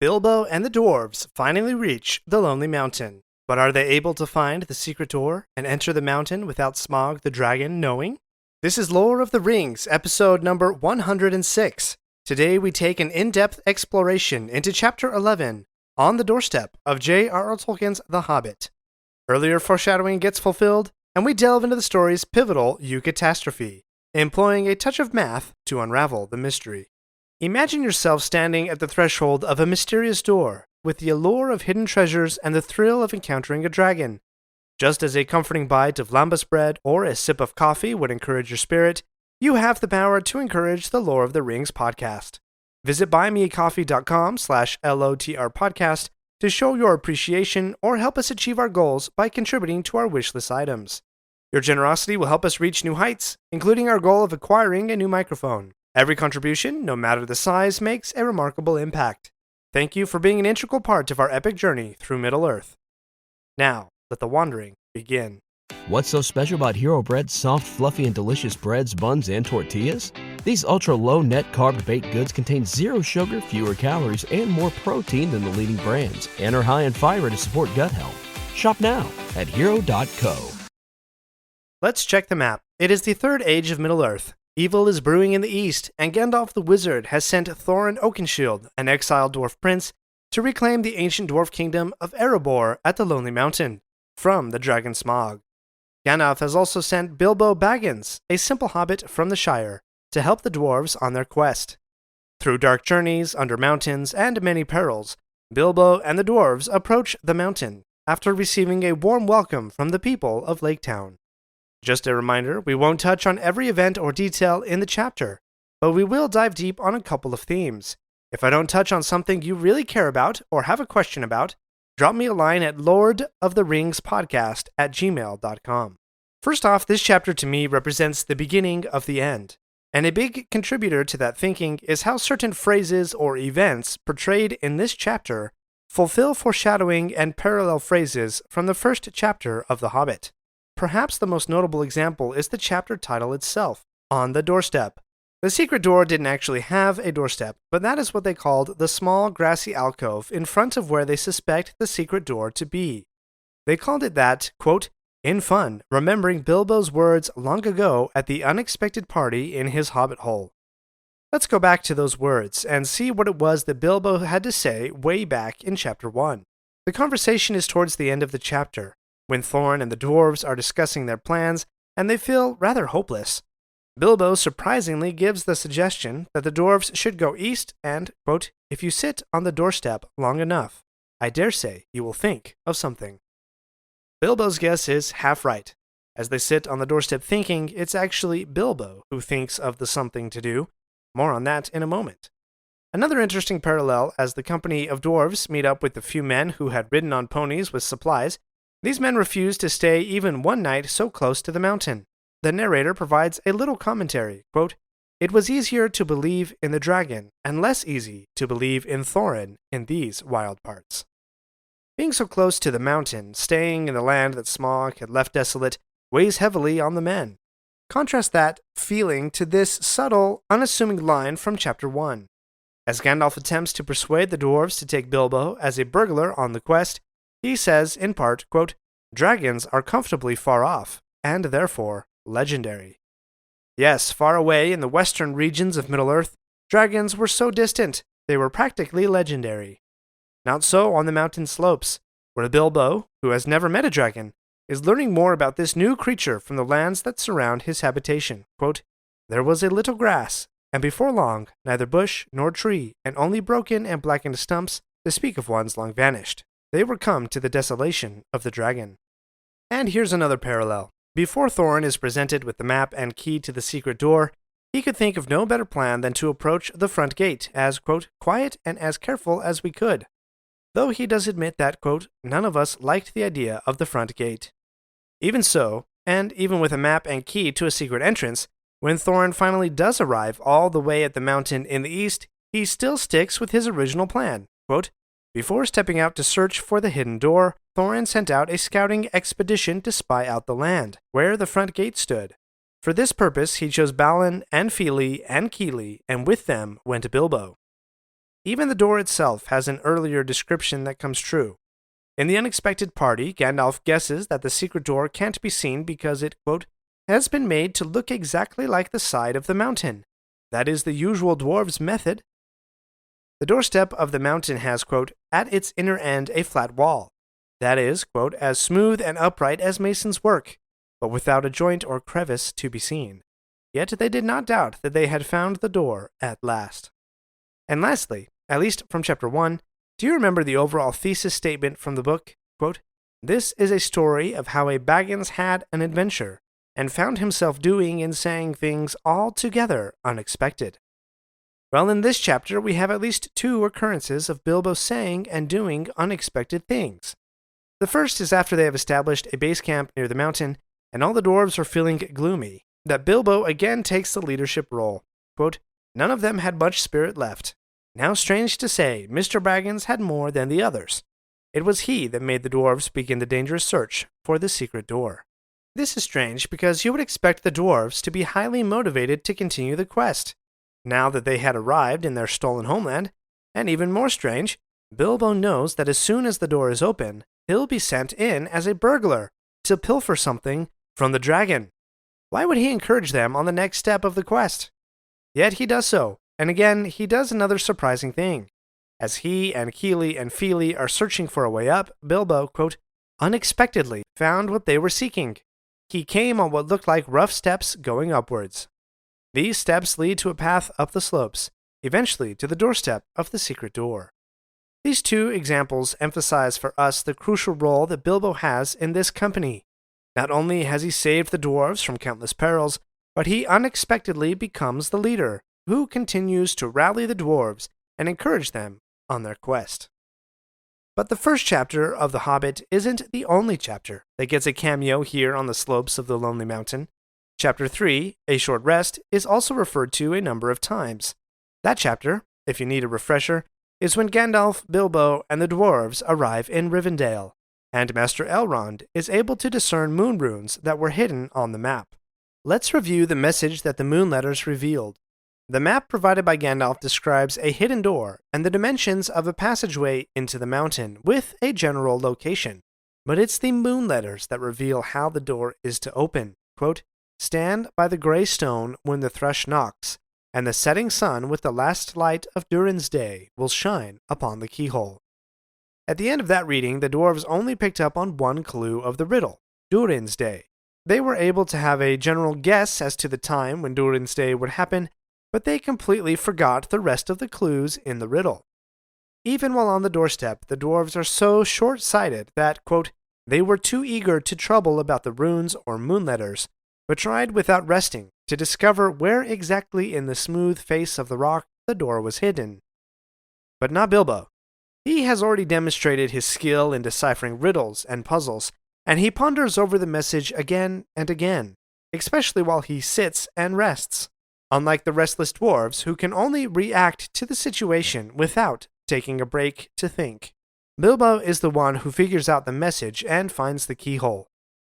Bilbo and the dwarves finally reach the Lonely Mountain. But are they able to find the secret door and enter the mountain without Smaug the dragon knowing? This is Lore of the Rings, episode number 106. Today we take an in-depth exploration into Chapter 11, On the Doorstep of JRR Tolkien's The Hobbit. Earlier foreshadowing gets fulfilled, and we delve into the story's pivotal eucatastrophe, employing a touch of math to unravel the mystery. Imagine yourself standing at the threshold of a mysterious door, with the allure of hidden treasures and the thrill of encountering a dragon. Just as a comforting bite of lembas bread or a sip of coffee would encourage your spirit, you have the power to encourage the Lore of the Rings podcast. Visit buymeacoffee.com/LOTR podcast to show your appreciation or help us achieve our goals by contributing to our wishlist items. Your generosity will help us reach new heights, including our goal of acquiring a new microphone. Every contribution, no matter the size, makes a remarkable impact. Thank you for being an integral part of our epic journey through Middle-earth. Now, let the wandering begin. What's so special about Hero Bread's soft, fluffy, and delicious breads, buns, and tortillas? These ultra-low net-carb baked goods contain zero sugar, fewer calories, and more protein than the leading brands, and are high in fiber to support gut health. Shop now at hero.co. Let's check the map. It is the third age of Middle-earth. Evil is brewing in the east, and Gandalf the Wizard has sent Thorin Oakenshield, an exiled dwarf prince, to reclaim the ancient dwarf kingdom of Erebor at the Lonely Mountain from the dragon Smaug. Gandalf has also sent Bilbo Baggins, a simple hobbit from the Shire, to help the dwarves on their quest. Through dark journeys, under mountains, and many perils, Bilbo and the dwarves approach the mountain after receiving a warm welcome from the people of Lake Town. Just a reminder, we won't touch on every event or detail in the chapter, but we will dive deep on a couple of themes. If I don't touch on something you really care about or have a question about, drop me a line at lordoftheringspodcast@gmail.com. First off, this chapter to me represents the beginning of the end, and a big contributor to that thinking is how certain phrases or events portrayed in this chapter fulfill foreshadowing and parallel phrases from the first chapter of The Hobbit. Perhaps the most notable example is the chapter title itself, On the Doorstep. The secret door didn't actually have a doorstep, but that is what they called the small grassy alcove in front of where they suspect the secret door to be. They called it that, quote, in fun, remembering Bilbo's words long ago at the unexpected party in his hobbit hole. Let's go back to those words and see what it was that Bilbo had to say way back in chapter 1. The conversation is towards the end of the chapter, when Thorin and the dwarves are discussing their plans, and they feel rather hopeless. Bilbo surprisingly gives the suggestion that the dwarves should go east and, quote, if you sit on the doorstep long enough, I dare say you will think of something. Bilbo's guess is half right. As they sit on the doorstep thinking, it's actually Bilbo who thinks of the something to do. More on that in a moment. Another interesting parallel as the company of dwarves meet up with the few men who had ridden on ponies with supplies. These men refuse to stay even one night so close to the mountain. The narrator provides a little commentary, quote, it was easier to believe in the dragon, and less easy to believe in Thorin in these wild parts. Being so close to the mountain, staying in the land that Smaug had left desolate, weighs heavily on the men. Contrast that feeling to this subtle, unassuming line from chapter 1. As Gandalf attempts to persuade the dwarves to take Bilbo as a burglar on the quest, he says, in part, quote, dragons are comfortably far off, and therefore legendary. Yes, far away in the western regions of Middle-earth, dragons were so distant, they were practically legendary. Not so on the mountain slopes, where Bilbo, who has never met a dragon, is learning more about this new creature from the lands that surround his habitation. Quote, there was a little grass, and before long, neither bush nor tree, and only broken and blackened stumps, to speak of ones long vanished. They were come to the desolation of the dragon. And here's another parallel. Before Thorin is presented with the map and key to the secret door, he could think of no better plan than to approach the front gate as, quote, quiet and as careful as we could. Though he does admit that, quote, none of us liked the idea of the front gate. Even so, and even with a map and key to a secret entrance, when Thorin finally does arrive all the way at the mountain in the east, he still sticks with his original plan, quote, before stepping out to search for the hidden door, Thorin sent out a scouting expedition to spy out the land, where the front gate stood. For this purpose, he chose Balin and Fili and Kili, and with them went Bilbo. Even the door itself has an earlier description that comes true. In the unexpected party, Gandalf guesses that the secret door can't be seen because it, quote, has been made to look exactly like the side of the mountain. That is the usual dwarves' method. The doorstep of the mountain has, quote, at its inner end a flat wall. That is, quote, as smooth and upright as masons work, but without a joint or crevice to be seen. Yet they did not doubt that they had found the door at last. And lastly, at least from chapter 1, do you remember the overall thesis statement from the book? Quote, this is a story of how a Baggins had an adventure and found himself doing and saying things altogether unexpected. Well, in this chapter, we have at least 2 occurrences of Bilbo saying and doing unexpected things. The first is after they have established a base camp near the mountain, and all the dwarves are feeling gloomy, that Bilbo again takes the leadership role. Quote, none of them had much spirit left. Now, strange to say, Mr. Baggins had more than the others. It was he that made the dwarves begin the dangerous search for the secret door. This is strange because you would expect the dwarves to be highly motivated to continue the quest, now that they had arrived in their stolen homeland, and even more strange, Bilbo knows that as soon as the door is open, he'll be sent in as a burglar to pilfer something from the dragon. Why would he encourage them on the next step of the quest? Yet he does so, and again he does another surprising thing. As he and Keely and Feely are searching for a way up, Bilbo, quote, unexpectedly found what they were seeking. He came on what looked like rough steps going upwards. These steps lead to a path up the slopes, eventually to the doorstep of the secret door. These 2 examples emphasize for us the crucial role that Bilbo has in this company. Not only has he saved the dwarves from countless perils, but he unexpectedly becomes the leader, who continues to rally the dwarves and encourage them on their quest. But the first chapter of The Hobbit isn't the only chapter that gets a cameo here on the slopes of the Lonely Mountain. Chapter 3, A Short Rest, is also referred to a number of times. That chapter, if you need a refresher, is when Gandalf, Bilbo, and the dwarves arrive in Rivendell, and Master Elrond is able to discern moon runes that were hidden on the map. Let's review the message that the moon letters revealed. The map provided by Gandalf describes a hidden door and the dimensions of a passageway into the mountain with a general location. But it's the moon letters that reveal how the door is to open. Quote, stand by the grey stone when the thrush knocks, and the setting sun with the last light of Durin's day will shine upon the keyhole. At the end of that reading, the dwarves only picked up on one clue of the riddle, Durin's day. They were able to have a general guess as to the time when Durin's day would happen, but they completely forgot the rest of the clues in the riddle. Even while on the doorstep, the dwarves are so short-sighted that, quote, they were too eager to trouble about the runes or moon letters, but tried without resting to discover where exactly in the smooth face of the rock the door was hidden. But not Bilbo. He has already demonstrated his skill in deciphering riddles and puzzles, and he ponders over the message again and again, especially while he sits and rests. Unlike the restless dwarves, who can only react to the situation without taking a break to think. Bilbo is the one who figures out the message and finds the keyhole.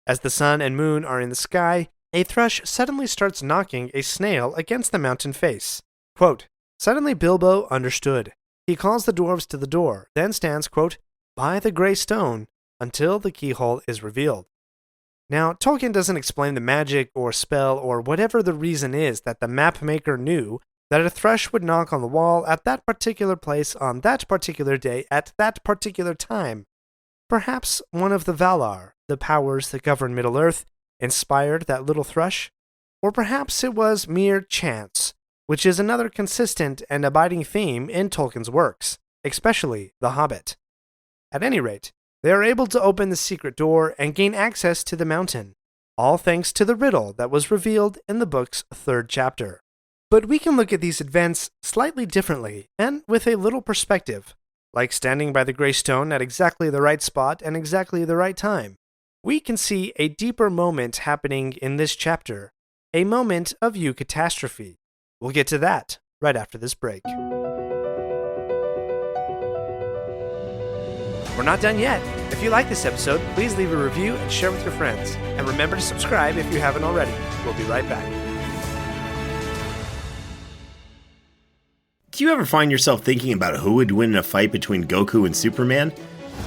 As the sun and moon are in the sky, a thrush suddenly starts knocking a snail against the mountain face. Quote, suddenly Bilbo understood. He calls the dwarves to the door, then stands, quote, by the grey stone until the keyhole is revealed. Now, Tolkien doesn't explain the magic or spell or whatever the reason is that the map maker knew that a thrush would knock on the wall at that particular place on that particular day at that particular time. Perhaps one of the Valar, the powers that govern Middle-earth, inspired that little thrush? Or perhaps it was mere chance, which is another consistent and abiding theme in Tolkien's works, especially The Hobbit. At any rate, they are able to open the secret door and gain access to the mountain, all thanks to the riddle that was revealed in the book's 3rd chapter. But we can look at these events slightly differently and with a little perspective, like standing by the grey stone at exactly the right spot and exactly the right time. We can see a deeper moment happening in this chapter, a moment of eucatastrophe. We'll get to that right after this break. We're not done yet. If you like this episode, please leave a review and share with your friends. And remember to subscribe if you haven't already. We'll be right back. Do you ever find yourself thinking about who would win in a fight between Goku and Superman?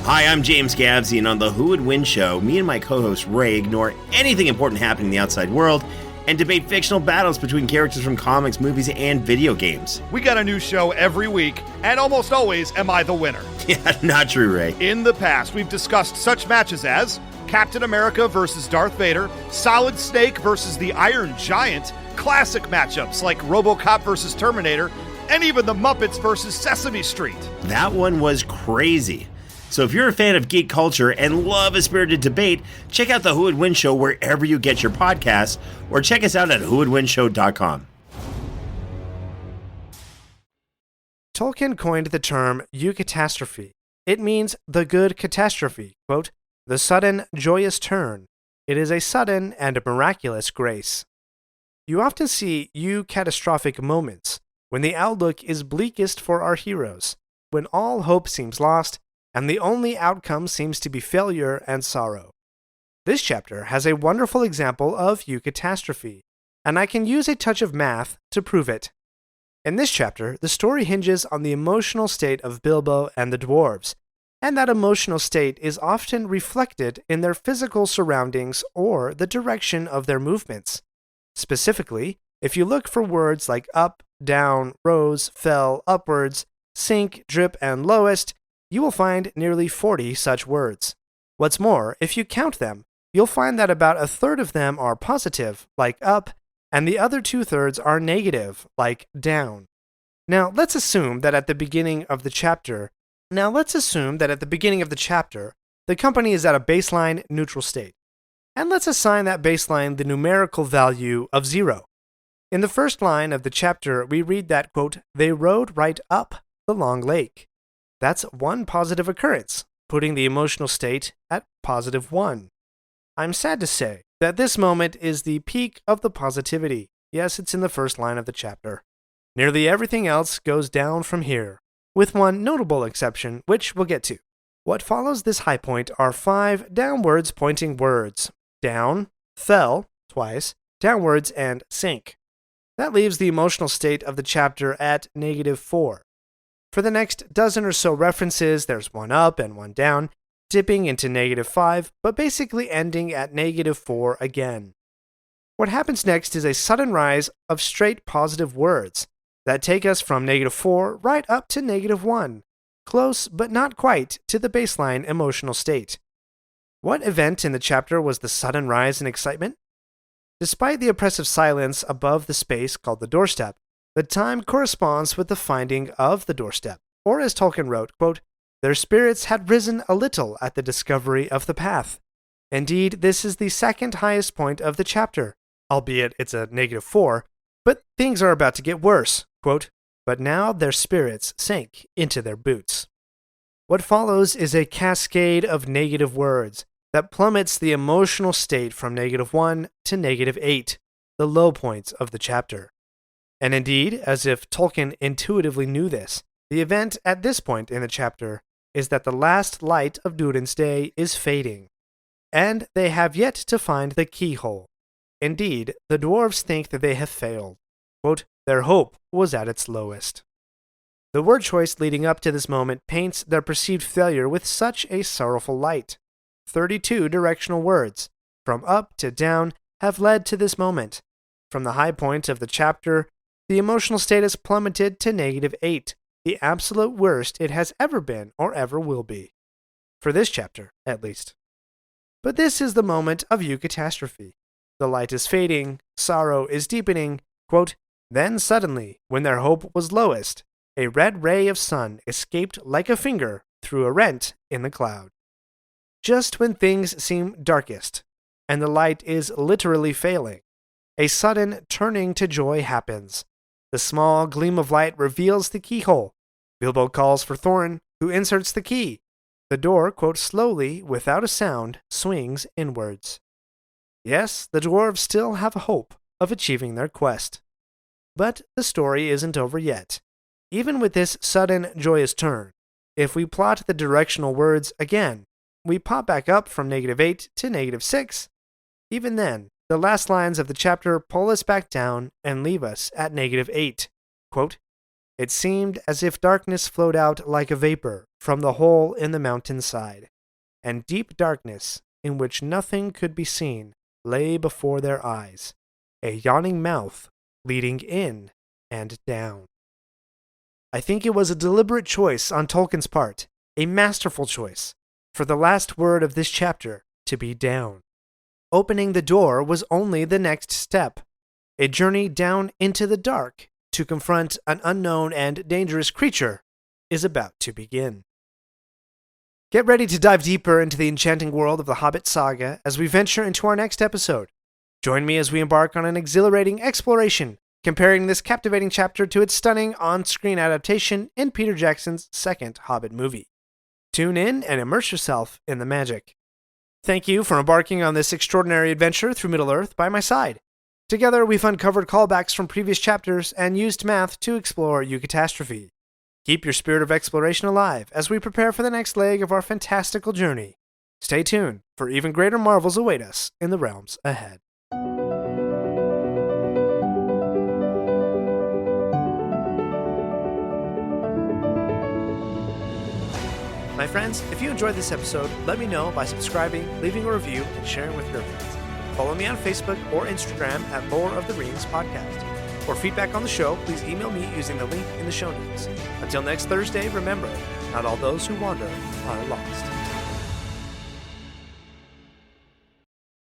Hi, I'm James Gavsey, and on the Who Would Win show, me and my co-host Ray ignore anything important happening in the outside world and debate fictional battles between characters from comics, movies, and video games. We got a new show every week, and almost always am I the winner. Yeah, not true, Ray. In the past, we've discussed such matches as Captain America versus Darth Vader, Solid Snake versus the Iron Giant, classic matchups like RoboCop versus Terminator, and even the Muppets versus Sesame Street. That one was crazy. So if you're a fan of geek culture and love a spirited debate, check out the Who Would Win show wherever you get your podcasts, or check us out at whowouldwinshow.com. Tolkien coined the term eucatastrophe. It means the good catastrophe, quote, the sudden, joyous turn. It is a sudden and miraculous grace. You often see eucatastrophic moments when the outlook is bleakest for our heroes, when all hope seems lost, and the only outcome seems to be failure and sorrow. This chapter has a wonderful example of eucatastrophe, and I can use a touch of math to prove it. In this chapter, the story hinges on the emotional state of Bilbo and the dwarves, and that emotional state is often reflected in their physical surroundings or the direction of their movements. Specifically, if you look for words like up, down, rose, fell, upwards, sink, drip, and lowest, you will find nearly 40 such words. What's more, if you count them, you'll find that about a third of them are positive, like up, and the other 2/3 are negative, like down. Now, let's assume that at the beginning of the chapter, the company is at a baseline neutral state. And let's assign that baseline the numerical value of 0. In the first line of the chapter, we read that, quote, they rode right up the long lake. That's one positive occurrence, putting the emotional state at +1. I'm sad to say that this moment is the peak of the positivity. Yes, it's in the first line of the chapter. Nearly everything else goes down from here, with one notable exception, which we'll get to. What follows this high point are 5 downwards pointing words: down, fell, twice, downwards, and sink. That leaves the emotional state of the chapter at -4. For the next dozen or so references, there's one up and one down, dipping into -5, but basically ending at -4 again. What happens next is a sudden rise of straight positive words that take us from -4 right up to -1, close but not quite to the baseline emotional state. What event in the chapter was the sudden rise in excitement? Despite the oppressive silence above the space called the doorstep, the time corresponds with the finding of the doorstep, or as Tolkien wrote, quote, their spirits had risen a little at the discovery of the path. Indeed, this is the second highest point of the chapter, albeit it's a -4, but things are about to get worse, quote, but now their spirits sank into their boots. What follows is a cascade of negative words that plummets the emotional state from -1 to -8, the low points of the chapter. And indeed, as if Tolkien intuitively knew this, the event at this point in the chapter is that the last light of Durin's day is fading, and they have yet to find the keyhole. Indeed, the dwarves think that they have failed. Quote, their hope was at its lowest. The word choice leading up to this moment paints their perceived failure with such a sorrowful light. 32 directional words, from up to down, have led to this moment. From the high point of the chapter, the emotional state has plummeted to -8, the absolute worst it has ever been or ever will be. For this chapter, at least. But this is the moment of eucatastrophe. The light is fading, sorrow is deepening, quote, then suddenly, when their hope was lowest, a red ray of sun escaped like a finger through a rent in the cloud. Just when things seem darkest, and the light is literally failing, a sudden turning to joy happens. The small gleam of light reveals the keyhole. Bilbo calls for Thorin, who inserts the key. The door, quote, slowly, without a sound, swings inwards. Yes, the dwarves still have a hope of achieving their quest. But the story isn't over yet. Even with this sudden, joyous turn, if we plot the directional words again, we pop back up from -8 to -6. Even then, the last lines of the chapter pull us back down and leave us at -8. Quote, It seemed as if darkness flowed out like a vapor from the hole in the mountainside, and deep darkness, in which nothing could be seen, lay before their eyes, a yawning mouth leading in and down. I think it was a deliberate choice on Tolkien's part, a masterful choice, for the last word of this chapter to be down. Opening the door was only the next step. A journey down into the dark to confront an unknown and dangerous creature is about to begin. Get ready to dive deeper into the enchanting world of the Hobbit saga as we venture into our next episode. Join me as we embark on an exhilarating exploration, comparing this captivating chapter to its stunning on-screen adaptation in Peter Jackson's second Hobbit movie. Tune in and immerse yourself in the magic. Thank you for embarking on this extraordinary adventure through Middle-earth by my side. Together, we've uncovered callbacks from previous chapters and used math to explore Eucatastrophe. Keep your spirit of exploration alive as we prepare for the next leg of our fantastical journey. Stay tuned, for even greater marvels await us in the realms ahead. My friends, if you enjoyed this episode, let me know by subscribing, leaving a review, and sharing with your friends. Follow me on Facebook or Instagram at Lore of the Rings Podcast. For feedback on the show, please email me using the link in the show notes. Until next Thursday, remember, not all those who wander are lost.